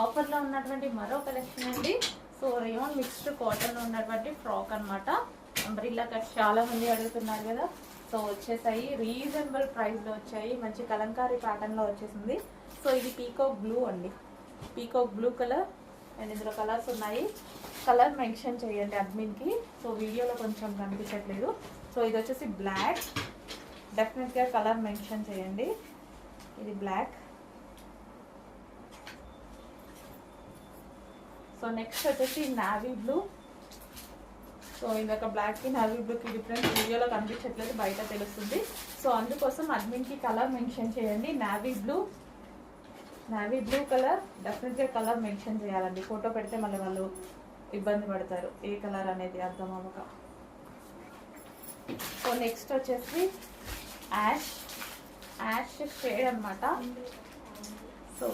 ఆఫర్లో ఉన్నటువంటి మరో కలెక్షన్ అండి. సో రేయాన్ మిక్స్డ్ కాటన్లో ఉన్నటువంటి ఫ్రాక్ అనమాట. అంబ్రిల్లా కట్ చాలా మంది అడుగుతున్నారు కదా. సో వచ్చేసాయి, రీజనబుల్ ప్రైస్లో వచ్చాయి. మంచి కలంకారీ ప్యాటర్న్లో వచ్చేసింది. సో ఇది పీకాక్ బ్లూ అండి, పీకాక్ బ్లూ కలర్. అండ్ ఇందులో కలర్స్ ఉన్నాయి. కలర్ మెన్షన్ చేయండి అడ్మిన్కి. సో వీడియోలో కొంచెం కనిపించట్లేదు. సో ఇది వచ్చేసి బ్లాక్, డెఫినెట్గా కలర్ మెన్షన్ చేయండి. ఇది బ్లాక్. సో నెక్స్ట్ వచ్చేసి నావీ బ్లూ. సో ఇంకొక బ్లాక్కి నావీ బ్లూకి డిఫరెన్స్ వీడియోలో కనిపించట్లేదు, బయట తెలుస్తుంది. సో అందుకోసం అడ్మిన్కి కలర్ మెన్షన్ చేయండి. Navy blue, navy blue colour, డెఫినెట్గా కలర్ మెన్షన్ చేయాలండి. ఫోటో పెడితే మళ్ళీ వాళ్ళు ఇబ్బంది పడతారు ఏ కలర్ అనేది అర్థం అవ్వక. సో నెక్స్ట్ వచ్చేసి యాష్ షేడ్ అనమాట. సో